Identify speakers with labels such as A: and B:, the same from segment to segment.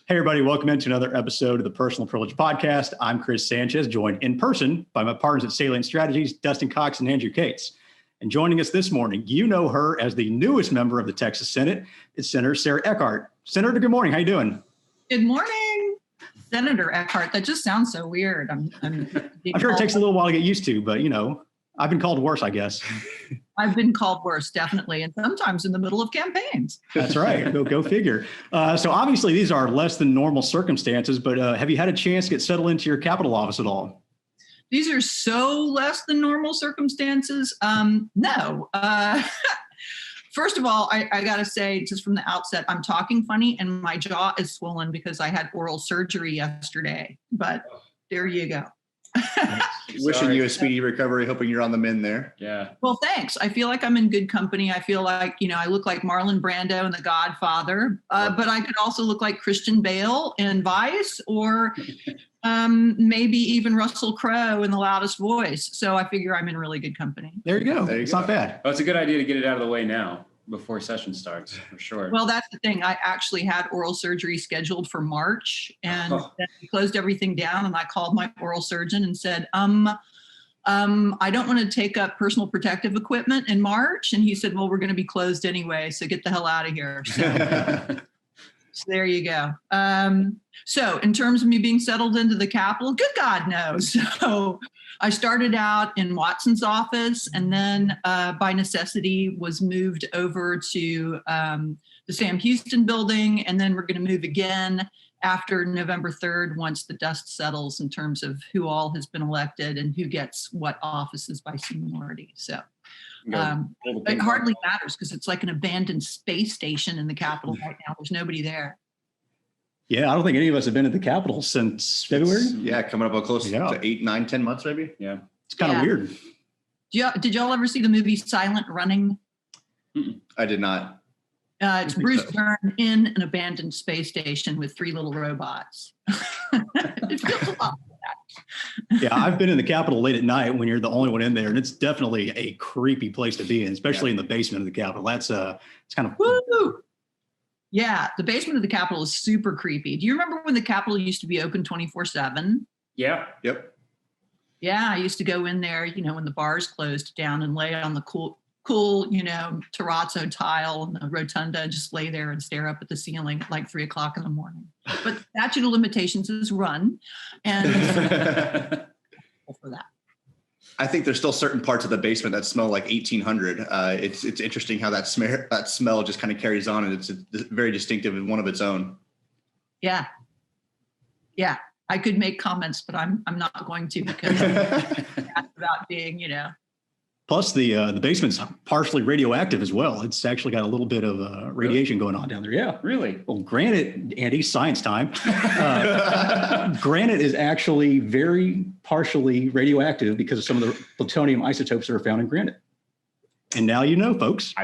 A: Hey, everybody, welcome into another episode of the Personal Privilege Podcast. I'm Chris Sanchez, joined in person by my partners at Salient Strategies, Dustin Cox and Andrew Cates. And joining us this morning, you know her as the newest member of the Texas Senate. It's Senator Sarah Eckhardt. Senator, good morning. How you doing?
B: Good morning, Senator Eckhardt. That just sounds so weird. I'm
A: sure it takes a little while to get used to, but, you know, I've been called worse, I guess.
B: I've been called worse, definitely, and sometimes in the middle of campaigns.
A: That's right. Go figure. So obviously these are less than normal circumstances, but have you had a chance to get settled into your Capitol office at all?
B: These are so less than normal circumstances. No. First of all, I got to say, just from the outset, I'm talking funny and my jaw is swollen because I had oral surgery yesterday. But there you go.
C: Wishing you a speedy recovery, hoping you're on the mend there.
A: Yeah.
B: Well, thanks. I feel like I'm in good company. I feel like, I look like Marlon Brando in The Godfather, but I could also look like Christian Bale in Vice or maybe even Russell Crowe in The Loudest Voice. So I figure I'm in really good company.
A: There you go. It's not bad.
D: Well, it's a good idea to get it out of the way now before session starts, for sure.
B: Well, that's the thing. I actually had oral surgery scheduled for March, and then we closed everything down, and I called my oral surgeon and said, I don't want to take up personal protective equipment in March. And he said, well, we're going to be closed anyway, so get the hell out of here. So there you go. So in terms of me being settled into the Capitol, good God, no. So I started out in Watson's office and then by necessity was moved over to the Sam Houston building. And then we're going to move again after November 3rd, once the dust settles in terms of who all has been elected and who gets what offices by seniority. So it hardly matters because it's like an abandoned space station in the Capitol right now. There's nobody there.
A: Yeah, I don't think any of us have been at the Capitol since February.
C: Yeah, coming up close to 8, 9, 10 months maybe.
D: Yeah.
A: It's kind of weird.
B: Did y'all ever see the movie Silent Running?
C: I did not.
B: It's Bruce Dern in an abandoned space station with 3 little robots. It feels a lot like that.
A: Yeah, I've been in the Capitol late at night when you're the only one in there, and it's definitely a creepy place to be in, especially in the basement of the Capitol. That's it's kind of
B: woo. Yeah, the basement of the Capitol is super creepy. Do you remember when the Capitol used to be open 24/7?
D: Yeah.
C: Yep.
B: Yeah, I used to go in there, when the bars closed down and lay on the cool, terrazzo tile and the rotunda and just lay there and stare up at the ceiling at like 3:00 in the morning. But the statute of limitations is run, and for that.
C: I think there's still certain parts of the basement that smell like 1800. It's interesting how that smell just kind of carries on, and it's very distinctive and one of its own.
B: Yeah. I could make comments, but I'm not going to because it's about being,
A: Plus, the basement's partially radioactive as well. It's actually got a little bit of radiation going on down there. Yeah.
D: Really?
A: Well, granite, Andy, science time. Granite is actually very partially radioactive because of some of the plutonium isotopes that are found in granite. And now you know, folks.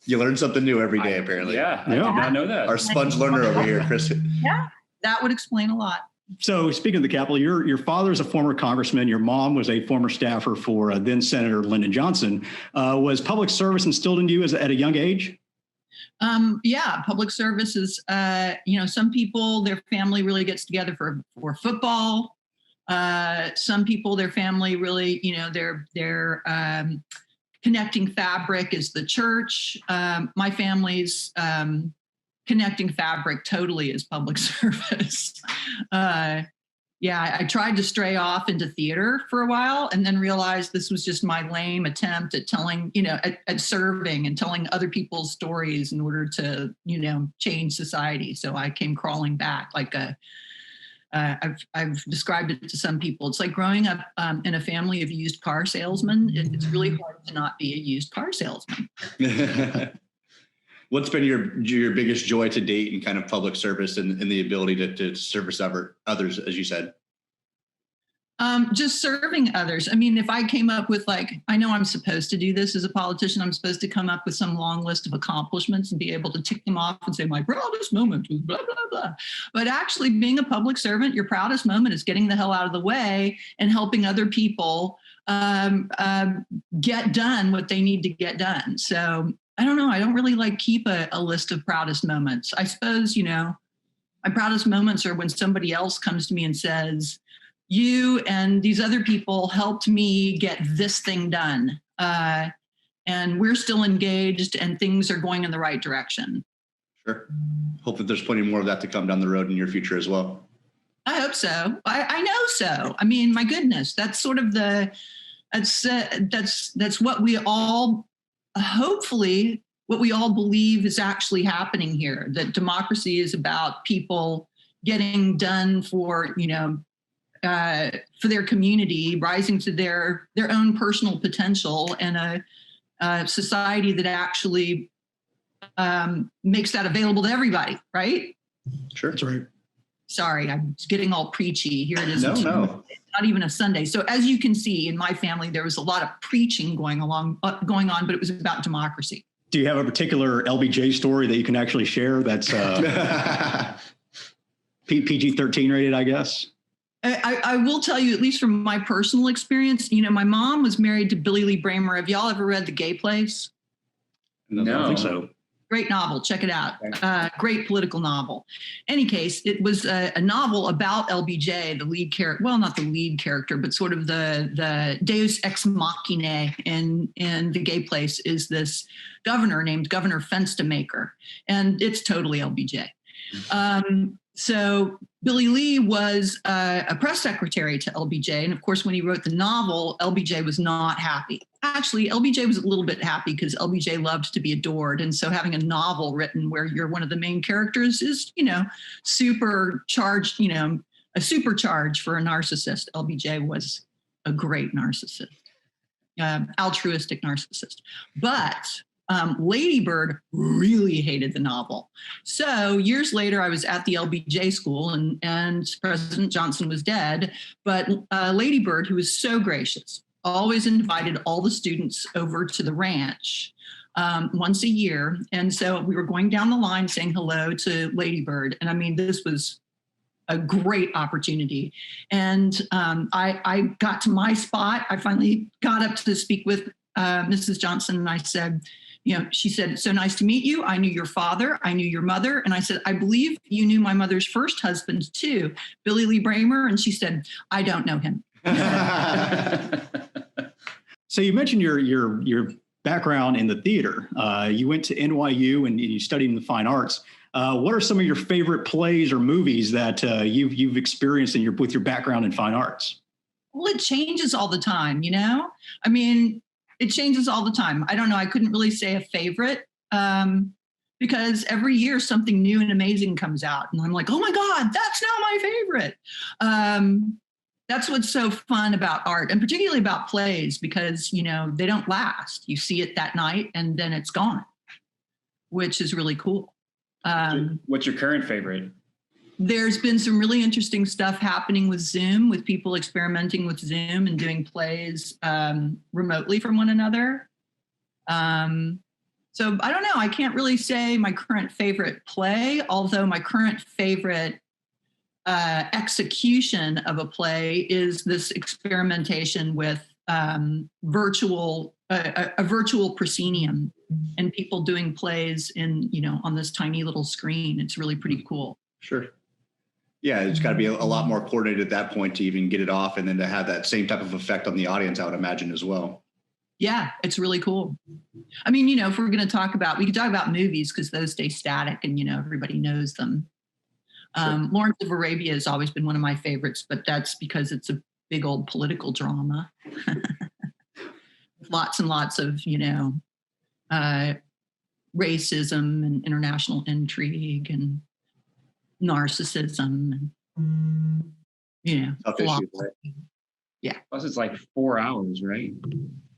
C: You learn something new every day, apparently.
D: Yeah, I did not know that.
C: Our sponge learner over here, Chris.
B: Yeah, that would explain a lot.
A: So speaking of the Capitol, your father is a former congressman. Your mom was a former staffer for then Senator Lyndon Johnson. Was public service instilled into you at a young age?
B: Yeah, public service is, some people, their family really gets together for football. Some people, their family really, their connecting fabric is the church. My family's connecting fabric totally is public service. I tried to stray off into theater for a while and then realized this was just my lame attempt at telling, at serving and telling other people's stories in order to, change society. So I came crawling back like I've described it to some people. It's like growing up in a family of used car salesmen. It's really hard to not be a used car salesman.
C: What's been your biggest joy to date in kind of public service and the ability to service others, as you said?
B: Just serving others. I mean, if I came up with I know I'm supposed to do this as a politician, I'm supposed to come up with some long list of accomplishments and be able to tick them off and say my proudest moment was blah, blah, blah. But actually being a public servant, your proudest moment is getting the hell out of the way and helping other people get done what they need to get done. So I don't know. I don't really keep a list of proudest moments. I suppose, My proudest moments are when somebody else comes to me and says, you and these other people helped me get this thing done. And we're still engaged and things are going in the right direction.
C: Sure. Hope that there's plenty more of that to come down the road in your future as well.
B: I hope so. I know so. I mean, my goodness, that's sort of that's what we all, hopefully, what we all believe is actually happening here, that democracy is about people getting done for, for their community, rising to their own personal potential, and a society that actually makes that available to everybody, right?
C: Sure.
A: That's right.
B: Sorry, I'm getting all preachy. Here it is.
C: No.
B: It's not even a Sunday. So as you can see, in my family, there was a lot of preaching going on, but it was about democracy.
A: Do you have a particular LBJ story that you can actually share that's PG-13 rated, I guess?
B: I will tell you, at least from my personal experience, my mom was married to Billy Lee Bramer. Have y'all ever read The Gay Place?
A: No, I don't think so.
B: Great novel. Check it out. Great political novel. Any case, it was a novel about LBJ, the lead character. Well, not the lead character, but sort of the Deus ex machina in The Gay Place is this governor named Governor Fenstermaker, and it's totally LBJ. So Billy Lee was a press secretary to LBJ. And of course, when he wrote the novel, LBJ was not happy. Actually, LBJ was a little bit happy because LBJ loved to be adored. And so having a novel written where you're one of the main characters is, supercharged, a supercharge for a narcissist. LBJ was a great narcissist, altruistic narcissist. But Lady Bird really hated the novel. So years later, I was at the LBJ school and President Johnson was dead. But Lady Bird, who was so gracious, always invited all the students over to the ranch once a year. And so we were going down the line saying hello to Lady Bird. And I mean, this was a great opportunity. And I got to my spot. I finally got up to speak with Mrs. Johnson, and I said, she said, "It's so nice to meet you. I knew your father. I knew your mother." And I said, "I believe you knew my mother's first husband too, Billy Lee Bramer." And she said, "I don't know him."
A: So you mentioned your background in the theater. You went to NYU and you studied in the fine arts. What are some of your favorite plays or movies that you've experienced with your background in fine arts?
B: Well, it changes all the time, I mean, it changes all the time. I don't know. I couldn't really say a favorite because every year something new and amazing comes out. And I'm like, oh my God, that's now my favorite. That's what's so fun about art, and particularly about plays, because, they don't last. You see it that night and then it's gone, which is really cool.
D: What's your current favorite?
B: There's been some really interesting stuff happening with Zoom, with people experimenting with Zoom and doing plays remotely from one another. So I don't know. I can't really say my current favorite play, although my current favorite execution of a play is this experimentation with a virtual proscenium and people doing plays on this tiny little screen. It's really pretty cool.
C: Sure. Yeah, it's got to be a lot more coordinated at that point to even get it off, and then to have that same type of effect on the audience, I would imagine, as well.
B: Yeah, it's really cool. I mean, if we're going to talk about, we could talk about movies because those stay static and, everybody knows them. Sure. Lawrence of Arabia has always been one of my favorites, but that's because it's a big old political drama. Lots and lots of, racism and international intrigue and narcissism and,
C: Issues, right?
B: Yeah.
D: Plus it's like 4 hours, right?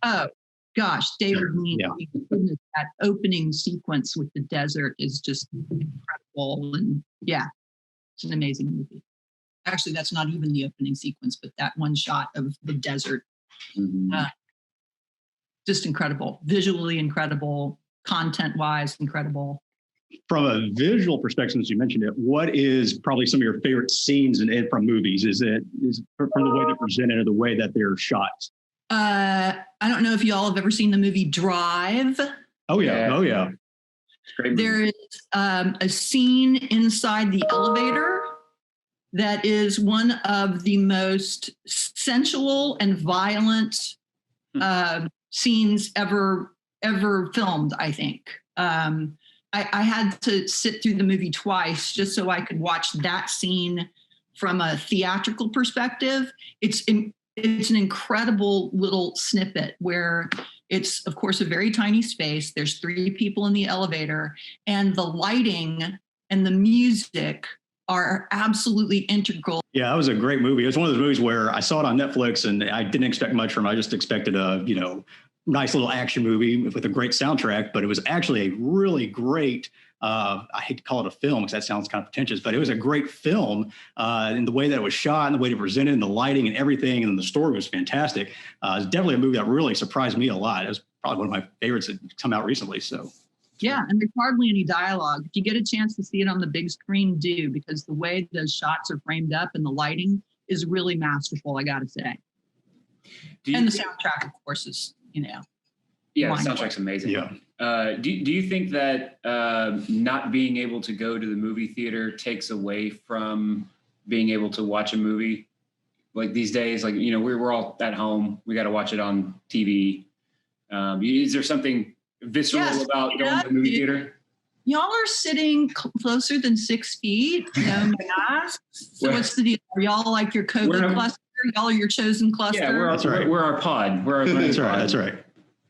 B: Oh gosh, David Lean,
A: Yeah.
B: Goodness, that opening sequence with the desert is just incredible. And yeah, it's an amazing movie. Actually, that's not even the opening sequence, but that one shot of the desert.
D: Mm-hmm.
B: Just incredible, visually incredible, content-wise incredible.
A: From a visual perspective, as you mentioned it, what is probably some of your favorite scenes from movies? Is from the way they're presented or the way that they're shot?
B: I don't know if y'all have ever seen the movie Drive.
A: Oh yeah.
D: Great movie.
B: There is a scene inside the elevator that is one of the most sensual and violent scenes ever filmed, I think. I had to sit through the movie twice just so I could watch that scene from a theatrical perspective. It's an incredible little snippet where it's, of course, a very tiny space. There's 3 people in the elevator, and the lighting and the music are absolutely integral.
A: Yeah, that was a great movie. It was one of those movies where I saw it on Netflix and I didn't expect much from it. I just expected a, nice little action movie with a great soundtrack, but it was actually a really great, I hate to call it a film because that sounds kind of pretentious, but it was a great film in the way that it was shot and the way it presented and the lighting and everything. And the story was fantastic. It's definitely a movie that really surprised me a lot. It was probably one of my favorites that come out recently. So.
B: Yeah, and there's hardly any dialogue. If you get a chance to see it on the big screen, do, because the way those shots are framed up and the lighting is really masterful, I gotta say. And the soundtrack, of course, is,
D: Yeah, the soundtrack's amazing.
A: Yeah.
D: Do you think that not being able to go to the movie theater takes away from being able to watch a movie? Like these days, we're all at home. We got to watch it on TV. Is there something visceral about going to the movie theater?
B: Y'all are sitting closer than 6 feet. No masks. So what's the deal? Are y'all like your COVID cluster? Y'all are your chosen cluster?
D: Yeah,
A: that's right.
D: We're our pod.
A: That's right. That's right.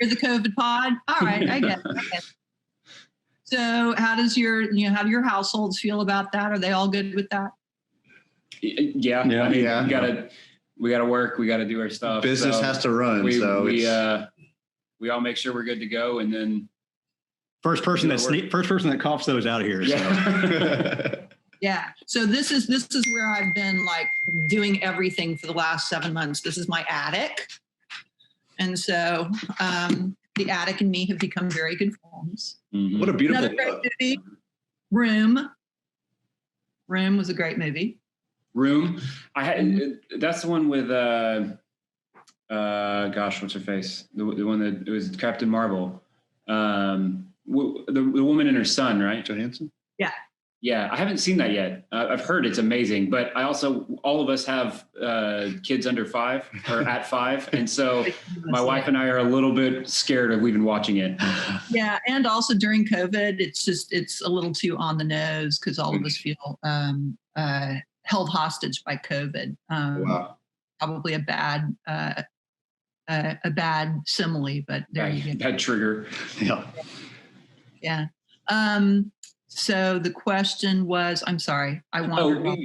B: You're the COVID pod. All right, I get it. So, how do your households feel about that? Are they all good with that?
D: Yeah. I mean, we gotta work. We gotta do our stuff.
C: Business has to run.
D: We all make sure we're good to go, and then
A: first person that coughs those out of here.
C: Yeah.
A: So.
B: Yeah. So this is where I've been like doing everything for the last 7 months. This is my attic. And so the attic and me have become very good friends.
C: Mm-hmm. What a beautiful
B: Another great movie. Room was a great movie.
D: Room. That's the one with what's her face? The one that it was Captain Marvel. The woman and her son, right?
C: Johansson?
B: Yeah.
D: Yeah, I haven't seen that yet. I've heard it's amazing, but all of us have kids under 5 or at 5. And so my wife and I are a little bit scared of even watching it.
B: Yeah. And also during COVID, it's a little too on the nose because all of us feel held hostage by COVID.
C: Wow.
B: Probably a bad simile, but there you go.
D: Bad trigger.
A: Yeah.
B: Yeah. So the question was, I'm sorry, I wandered.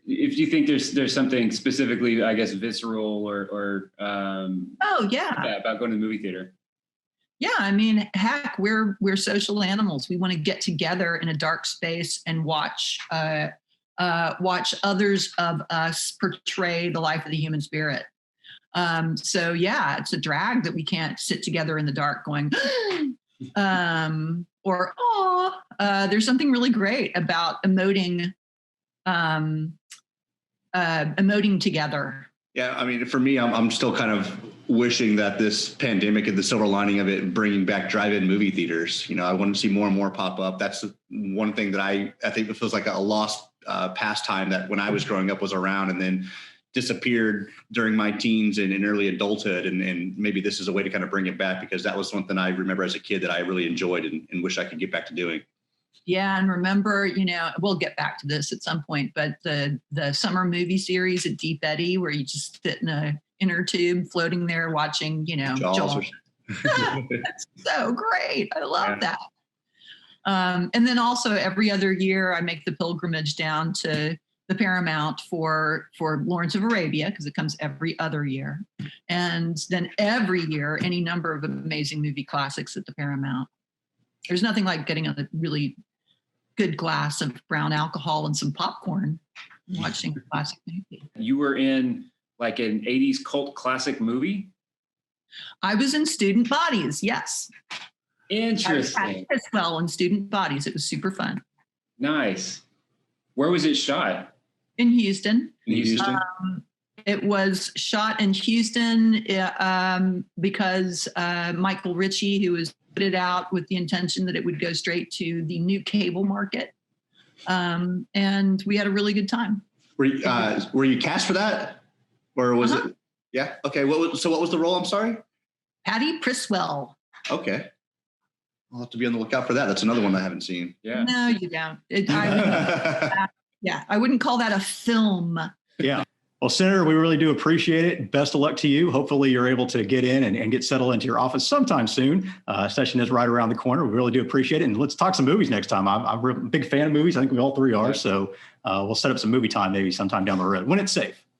D: If you think there's something specifically, I guess, visceral or about going to the movie theater.
B: Yeah, I mean, heck, we're social animals. We want to get together in a dark space and watch others of us portray the life of the human spirit. So yeah, it's a drag that we can't sit together in the dark going, there's something really great about emoting together.
C: Yeah, I mean, for me, I'm still kind of wishing that this pandemic and the silver lining of it bringing back drive-in movie theaters. I want to see more and more pop up. That's one thing that I think it feels like a lost pastime that when I was growing up was around and then disappeared during my teens and in early adulthood. And maybe this is a way to kind of bring it back because that was something I remember as a kid that I really enjoyed and wish I could get back to doing.
B: Yeah. And remember, we'll get back to this at some point, but the summer movie series at Deep Eddy where you just sit in a inner tube floating there watching, Jaws. That's so great. I love that. And then also every other year I make the pilgrimage down to the Paramount for Lawrence of Arabia because it comes every other year. And then every year, any number of amazing movie classics at the Paramount. There's nothing like getting a really good glass of brown alcohol and some popcorn and watching a classic movie.
D: You were in like an 80s cult classic movie?
B: I was in Student Bodies, yes.
D: Interesting.
B: As well in Student Bodies. It was super fun.
D: Nice. Where was it shot?
B: In Houston. It was shot in Houston because Michael Ritchie, who was it out with the intention that it would go straight to the new cable market. And we had a really good time.
C: Were you cast for that? Or was it? Yeah. Okay. What was the role? I'm sorry.
B: Patty Priswell.
C: Okay. I'll have to be on the lookout for that. That's another one I haven't seen.
D: Yeah.
B: No, you don't. I wouldn't call that a film.
A: Yeah. Well, Senator, we really do appreciate it. Best of luck to you. Hopefully you're able to get in and get settled into your office sometime soon. Session is right around the corner. We really do appreciate it. And let's talk some movies next time. I'm a big fan of movies. I think we all three are. So we'll set up some movie time maybe sometime down the road when it's safe.